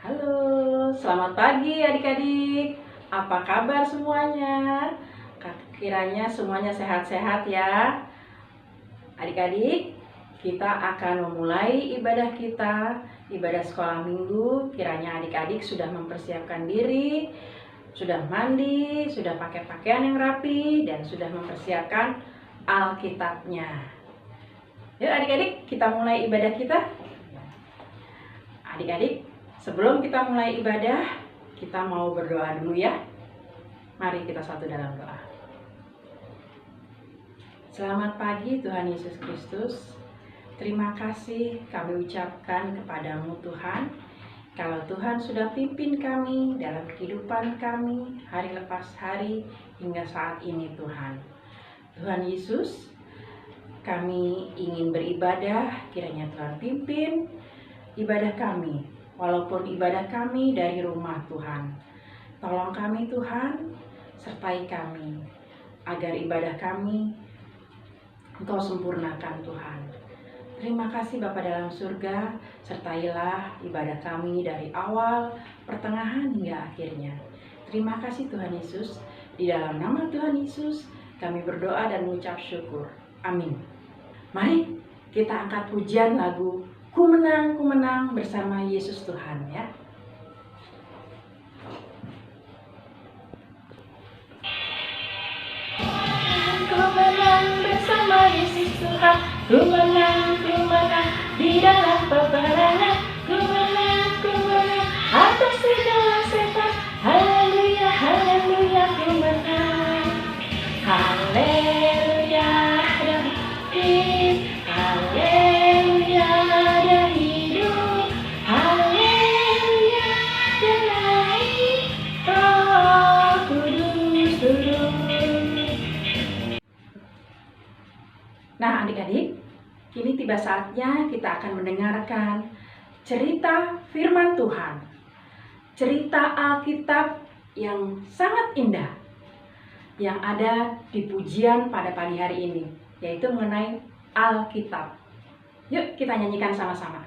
Halo, selamat pagi adik-adik. Apa kabar semuanya? Kiranya semuanya sehat-sehat ya. Adik-adik, kita akan memulai ibadah kita, ibadah sekolah minggu. Kiranya adik-adik sudah mempersiapkan diri, sudah mandi, sudah pakai pakaian yang rapi, dan sudah mempersiapkan Alkitabnya. Yuk adik-adik, kita mulai ibadah kita. Adik-adik, sebelum kita mulai ibadah, kita mau berdoa dulu ya. Mari kita satu dalam doa. Selamat pagi Tuhan Yesus Kristus. Terima kasih kami ucapkan kepadamu Tuhan. Kalau Tuhan sudah pimpin kami dalam kehidupan kami hari lepas hari hingga saat ini Tuhan. Tuhan Yesus, kami ingin beribadah, kiranya Tuhan pimpin ibadah kami, walaupun ibadah kami dari rumah Tuhan. Tolong kami Tuhan, sertai kami, agar ibadah kami Engkau sempurnakan Tuhan. Terima kasih Bapa dalam surga, sertailah ibadah kami dari awal, pertengahan hingga akhirnya. Terima kasih Tuhan Yesus, di dalam nama Tuhan Yesus kami berdoa dan mengucap syukur. Amin. Mari kita angkat pujian lagu Ku menang bersama Yesus Tuhan ya. Ku menang bersama Yesus Tuhan. Ku menang di dalam peperangan. Ku menang atas segala setan. Haleluya, haleluya, ku menang. Haleluya, ada hidup. Haleluya, ada hidup. Haleluya, dan naik Roh Kudus turun. Nah adik-adik, kini tiba saatnya kita akan mendengarkan cerita firman Tuhan. Cerita Alkitab yang sangat indah yang ada di pujian pada pagi hari ini, yaitu mengenai Alkitab. Yuk kita nyanyikan sama-sama.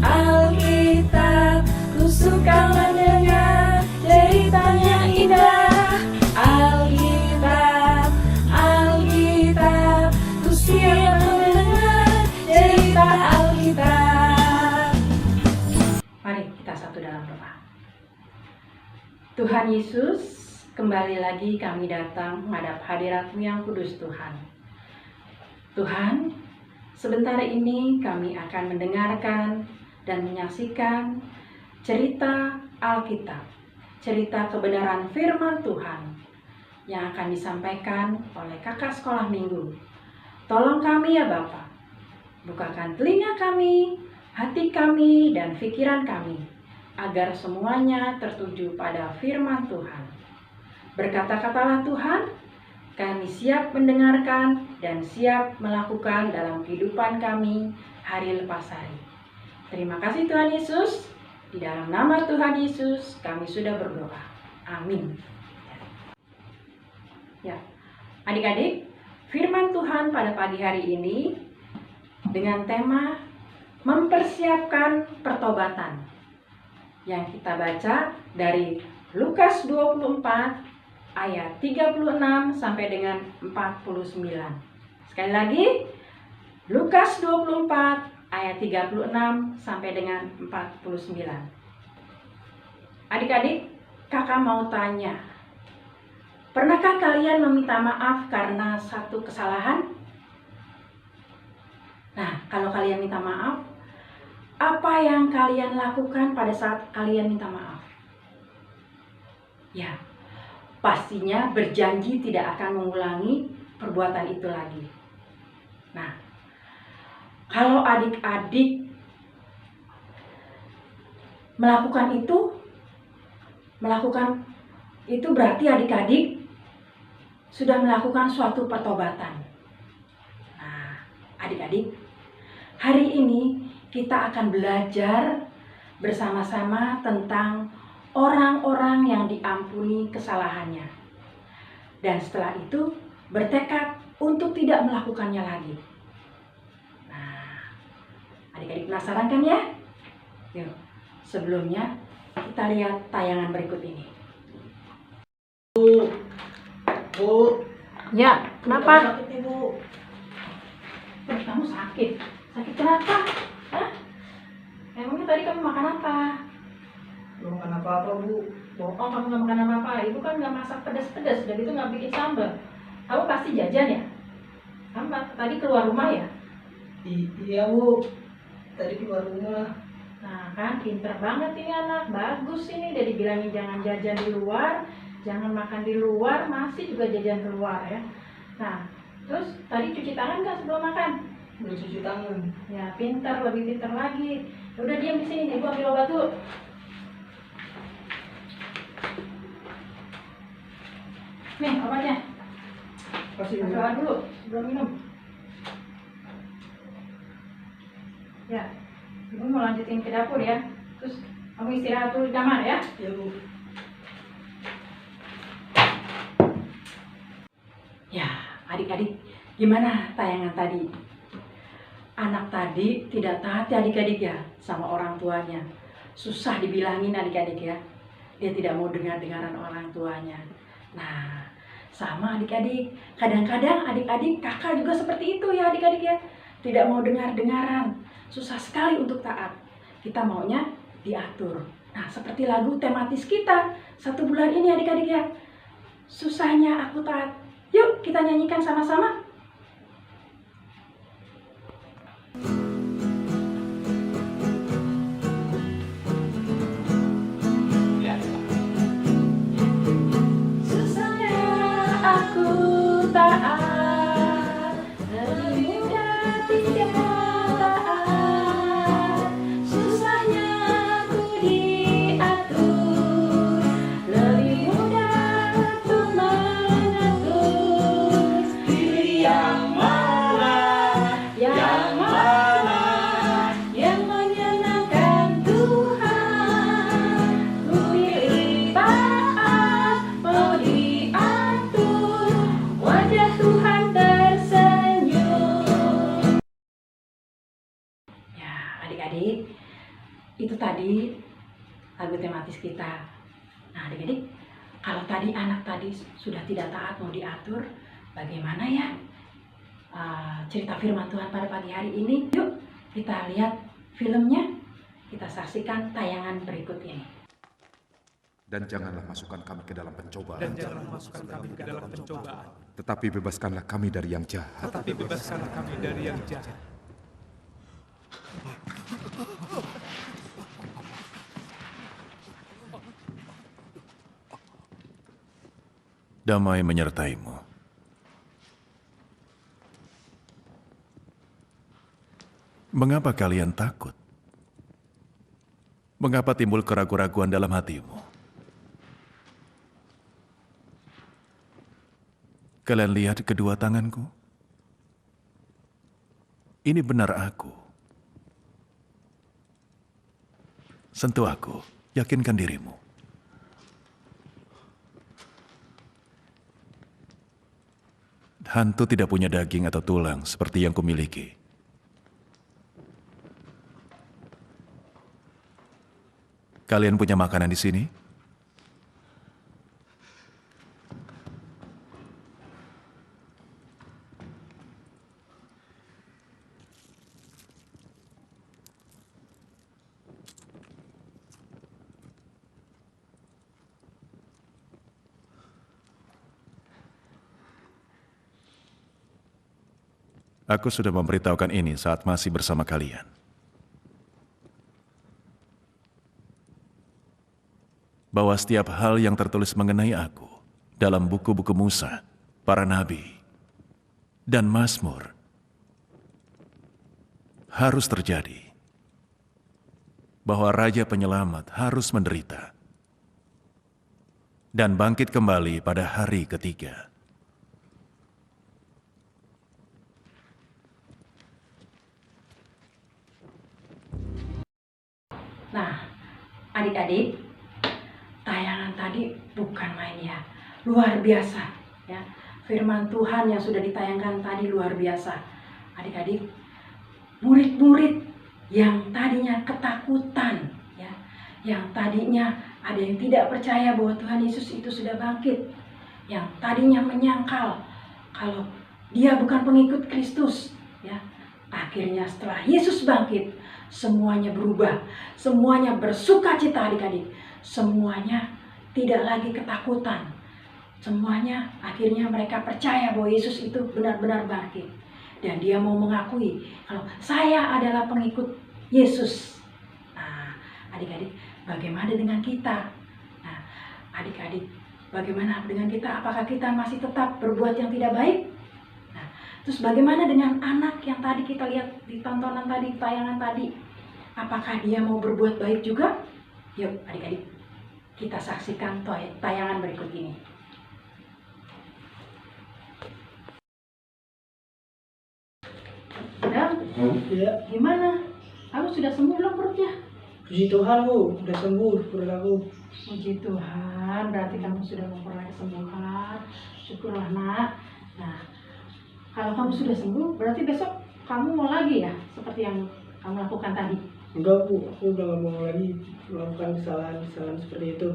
Alkitab, ku suka mendengar ceritanya indah. Alkitab, ku siap mendengar cerita Alkitab. Mari kita satu dalam doa. Tuhan Yesus, kembali lagi kami datang menghadap hadirat-Mu yang kudus Tuhan. Tuhan, sebentar ini kami akan mendengarkan dan menyaksikan cerita Alkitab, cerita kebenaran firman Tuhan yang akan disampaikan oleh kakak sekolah minggu. Tolong kami ya Bapa, bukakan telinga kami, hati kami, dan pikiran kami, agar semuanya tertuju pada firman Tuhan. Berkata-katalah Tuhan, kami siap mendengarkan dan siap melakukan dalam kehidupan kami hari lepas hari. Terima kasih Tuhan Yesus. Di dalam nama Tuhan Yesus kami sudah berdoa. Amin. Ya, adik-adik, firman Tuhan pada pagi hari ini dengan tema mempersiapkan pertobatan, yang kita baca dari Lukas 24 ayat 36 sampai dengan 49. Sekali lagi, Lukas 24 ayat 36 sampai dengan 49. Adik-adik, kakak mau tanya, pernahkah kalian meminta maaf karena satu kesalahan? Nah, kalau kalian minta maaf, apa yang kalian lakukan pada saat kalian minta maaf? Ya, pastinya berjanji tidak akan mengulangi perbuatan itu lagi. Nah, kalau adik-adik melakukan itu berarti adik-adik sudah melakukan suatu pertobatan. Nah, adik-adik, hari ini kita akan belajar bersama-sama tentang orang-orang yang diampuni kesalahannya. Dan setelah itu bertekad untuk tidak melakukannya lagi. Nah, adik-adik penasaran kan ya? Yuk, sebelumnya kita lihat tayangan berikut ini. Bu, Ya, kenapa? sakit nih, Bu. Kamu sakit? Sakit kenapa? Hah? Emangnya tadi kamu makan apa? Belum makan apa-apa, Bu. Bohong, kamu nggak makan apa-apa. Ibu kan nggak masak pedas-pedas, udah gitu nggak bikin sambal. Kamu pasti jajan ya? Kamu tadi keluar rumah ya? Iya, Bu. Tadi keluar rumah. Nah kan, pinter banget ini anak. Bagus ini, udah dibilangin jangan jajan di luar, jangan makan di luar, masih juga jajan keluar ya. Nah, terus tadi cuci tangan nggak sebelum makan? Belum cuci tangan. Ya, pinter, lebih pinter lagi. Ya udah diam di sini, ibu ambil obat dulu. Nih obatnya, Kasih, Bu. doa dulu sebelum minum. Ya, ibu mau lanjutin ke dapur ya. Terus kamu istirahat dulu di kamar ya. Iya, Bu. Ya, adik-adik, gimana tayangan tadi? Anak tadi tidak taat ya adik-adik ya sama orang tuanya. Susah dibilangin adik-adik ya. Dia tidak mau dengar-dengaran orang tuanya. Nah, sama adik-adik. Kadang-kadang adik-adik kakak juga seperti itu ya adik-adik ya. Tidak mau dengar-dengaran. Susah sekali untuk taat. Kita maunya diatur. Nah, seperti lagu tematis kita 1 bulan ini adik-adik ya. Susahnya aku taat. Yuk kita nyanyikan sama-sama. Susahnya aku taat, lebih mudah tidak taat. Susahnya aku diatur, lebih mudah untuk mengatur. Pilih yang mana, yang menyenangkan Tuhan. Ku pilih taat, mau diatur, wajah Tuhan tersenyum. Ya, adik-adik, itu tadi lagu tematis kita. Nah, adik-adik, kalau tadi anak tadi sudah tidak taat mau diatur, bagaimana ya cerita firman Tuhan pada pagi hari ini? Yuk, kita lihat filmnya. Kita saksikan tayangan berikut ini. Dan janganlah masukkan kami ke dalam pencobaan. Dan jangan masukkan kami ke dalam pencobaan, Tetapi bebaskanlah kami dari yang jahat. tetapi bebaskanlah kami dari yang jahat. Damai menyertaimu. Mengapa kalian takut? Mengapa timbul keraguan-raguan dalam hatimu? Kalian lihat kedua tanganku? Ini benar aku. Sentuh aku, yakinkan dirimu. Hantu tidak punya daging atau tulang seperti yang kumiliki. Kalian punya makanan di sini? Aku sudah memberitahukan ini saat masih bersama kalian. Bahwa setiap hal yang tertulis mengenai aku dalam buku-buku Musa, para nabi, dan Mazmur harus terjadi. Bahwa Raja Penyelamat harus menderita dan bangkit kembali pada hari ketiga. Nah, adik-adik, tadi bukan main ya, luar biasa ya. Firman Tuhan yang sudah ditayangkan tadi luar biasa. Adik-adik, murid-murid yang tadinya ketakutan ya, yang tadinya ada yang tidak percaya bahwa Tuhan Yesus itu sudah bangkit, yang tadinya menyangkal kalau dia bukan pengikut Kristus ya. Akhirnya setelah Yesus bangkit, semuanya berubah, semuanya bersukacita adik-adik, semuanya tidak lagi ketakutan. Semuanya akhirnya mereka percaya bahwa Yesus itu benar-benar bangkit. Dan dia mau mengakui kalau saya adalah pengikut Yesus. Nah, adik-adik, bagaimana dengan kita? Nah, adik-adik, bagaimana dengan kita? Apakah kita masih tetap berbuat yang tidak baik? Nah, terus bagaimana dengan anak yang tadi kita lihat di tontonan tadi, tayangan tadi? Apakah dia mau berbuat baik juga? Yuk adik-adik, kita saksikan tayangan berikut ini. Dan Iya. gimana? Kamu sudah sembuh belum perutnya? Puji Tuhan Bu, udah sembuh perut aku. Puji Tuhan, berarti kamu sudah memperoleh kesembuhan. Syukurlah nak. Nah, kalau kamu sudah sembuh, berarti besok kamu mau lagi ya, seperti yang kamu lakukan tadi. Enggak Bu, aku udah gak mau lagi melakukan kesalahan-kesalahan seperti itu.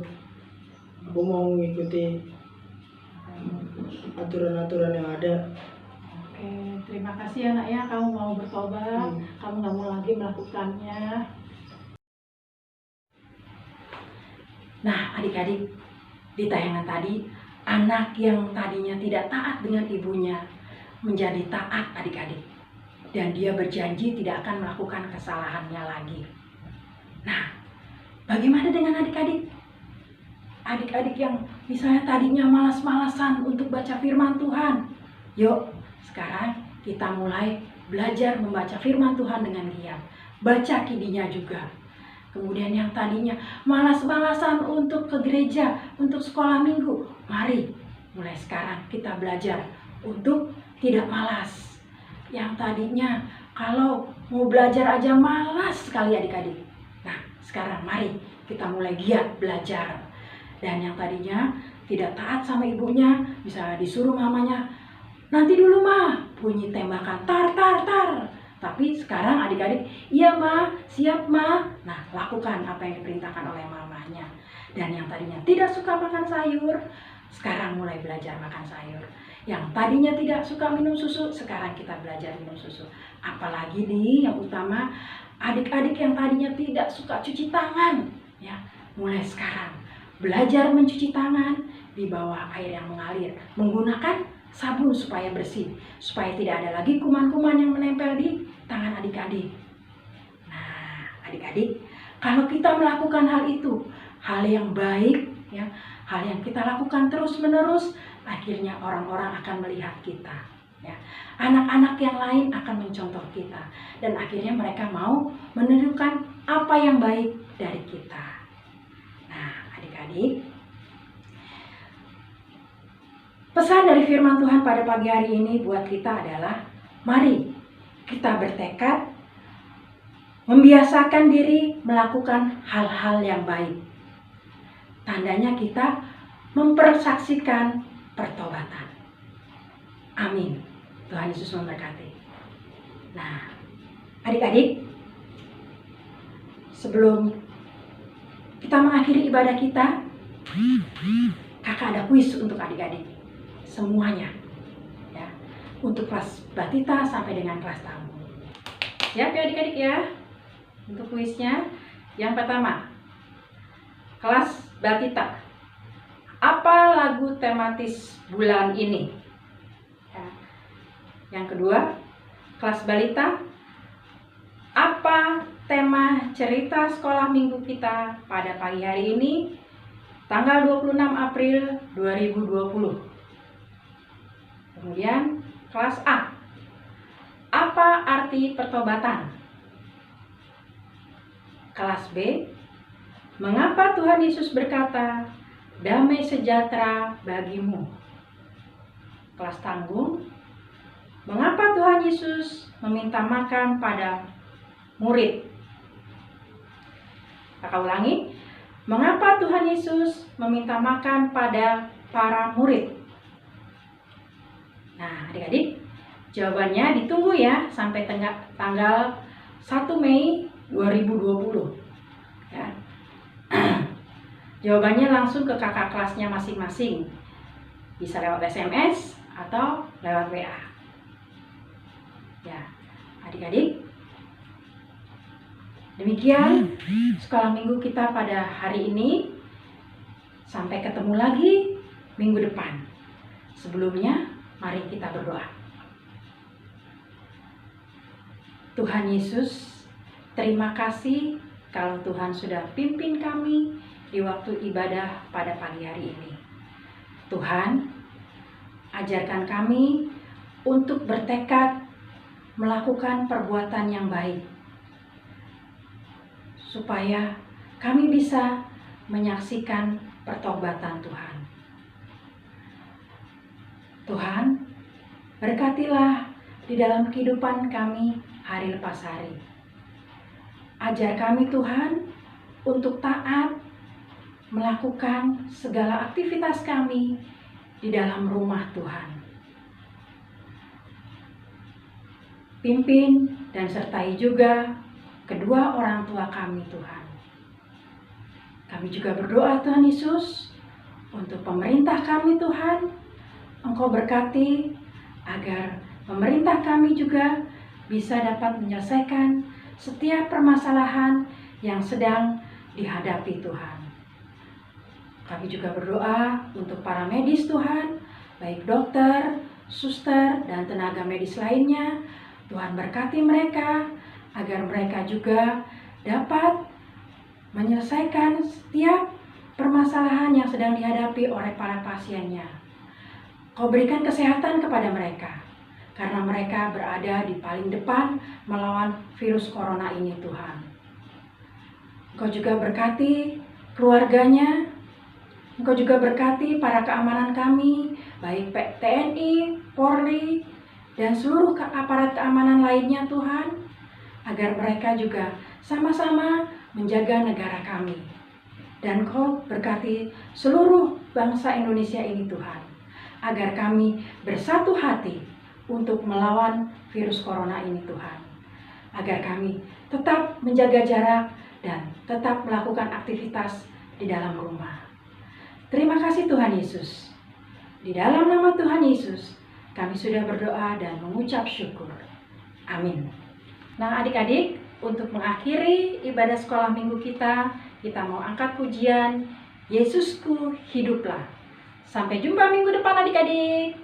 Aku mau mengikuti aturan-aturan yang ada. Oke, terima kasih ya nak ya, kamu mau bertobat, kamu nggak mau lagi melakukannya. Nah adik-adik, di tayangan tadi, anak yang tadinya tidak taat dengan ibunya menjadi taat adik-adik. Dan dia berjanji tidak akan melakukan kesalahannya lagi. Nah, bagaimana dengan adik-adik? Adik-adik yang misalnya tadinya malas-malasan untuk baca firman Tuhan. Yuk, sekarang kita mulai belajar membaca firman Tuhan dengan giat. Baca kidinya juga. Kemudian yang tadinya malas-malasan untuk ke gereja, untuk sekolah minggu. Mari, mulai sekarang kita belajar untuk tidak malas. Yang tadinya kalau mau belajar aja malas sekali adik-adik. Nah, sekarang mari kita mulai giat belajar. Dan yang tadinya tidak taat sama ibunya, bisa disuruh mamanya, nanti dulu mah, bunyi tembakan, tar, tar, tar. Tapi sekarang adik-adik, iya mah, siap mah. Nah, lakukan apa yang diperintahkan oleh mamanya. Dan yang tadinya tidak suka makan sayur, sekarang mulai belajar makan sayur. Yang tadinya tidak suka minum susu, sekarang kita belajar minum susu. Apalagi nih, yang utama, adik-adik yang tadinya tidak suka cuci tangan. Ya, mulai sekarang, belajar mencuci tangan di bawah air yang mengalir. Menggunakan sabun supaya bersih, supaya tidak ada lagi kuman-kuman yang menempel di tangan adik-adik. Nah, adik-adik, kalau kita melakukan hal itu, hal yang baik, ya, hal yang kita lakukan terus-menerus, akhirnya orang-orang akan melihat kita. Ya. Anak-anak yang lain akan mencontoh kita, dan akhirnya mereka mau menirukan apa yang baik dari kita. Nah, adik-adik, pesan dari firman Tuhan pada pagi hari ini buat kita adalah, mari kita bertekad membiasakan diri melakukan hal-hal yang baik. Tandanya kita mempersaksikan pertobatan. Amin. Tuhan Yesus memberkati. Nah, adik-adik, sebelum kita mengakhiri ibadah kita, kakak ada kuis untuk adik-adik. Semuanya, ya, untuk kelas Batita sampai dengan kelas Tanggung. Siap ya adik-adik ya, untuk kuisnya. Yang pertama, kelas Batita, apa lagu tematis bulan ini? Ya. Yang kedua, kelas Balita, apa tema cerita sekolah minggu kita pada pagi hari ini, tanggal 26 April 2020? Kemudian kelas A, apa arti pertobatan? Kelas B, mengapa Tuhan Yesus berkata, damai sejahtera bagimu? Kelas Tanggung, mengapa Tuhan Yesus meminta makan pada murid? Kakak ulangi, Mengapa Tuhan Yesus meminta makan pada para murid? Nah, adik-adik, jawabannya ditunggu ya sampai tanggal 1 Mei 2020. Ya. Jawabannya langsung ke kakak kelasnya masing-masing. Bisa lewat SMS atau lewat WA. Ya, adik-adik, demikian sekolah minggu kita pada hari ini. Sampai ketemu lagi minggu depan. Sebelumnya, mari kita berdoa. Tuhan Yesus, terima kasih kalau Tuhan sudah pimpin kami di waktu ibadah pada pagi hari ini. Tuhan, ajarkan kami untuk bertekad melakukan perbuatan yang baik, supaya kami bisa menyaksikan pertobatan Tuhan. Tuhan, berkatilah di dalam kehidupan kami hari lepas hari. Ajar kami Tuhan untuk taat melakukan segala aktivitas kami di dalam rumah Tuhan. Pimpin dan sertai juga kedua orang tua kami Tuhan. Kami juga berdoa Tuhan Yesus untuk pemerintah kami Tuhan. Engkau berkati agar pemerintah kami juga bisa dapat menyelesaikan setiap permasalahan yang sedang dihadapi Tuhan. Kami juga berdoa untuk para medis Tuhan, baik dokter, suster, dan tenaga medis lainnya. Tuhan berkati mereka agar mereka juga dapat menyelesaikan setiap permasalahan yang sedang dihadapi oleh para pasiennya. Kau berikan kesehatan kepada mereka, karena mereka berada di paling depan melawan virus corona ini Tuhan. Engkau juga berkati keluarganya, Engkau juga berkati para keamanan kami, baik TNI, Polri, dan seluruh aparat keamanan lainnya Tuhan, agar mereka juga sama-sama menjaga negara kami. Dan Kau berkati seluruh bangsa Indonesia ini Tuhan, agar kami bersatu hati untuk melawan virus corona ini Tuhan. Agar kami tetap menjaga jarak dan tetap melakukan aktivitas di dalam rumah. Terima kasih Tuhan Yesus. Di dalam nama Tuhan Yesus, kami sudah berdoa dan mengucap syukur. Amin. Nah adik-adik, untuk mengakhiri ibadah sekolah minggu kita mau angkat pujian Yesusku hiduplah. Sampai jumpa minggu depan adik-adik.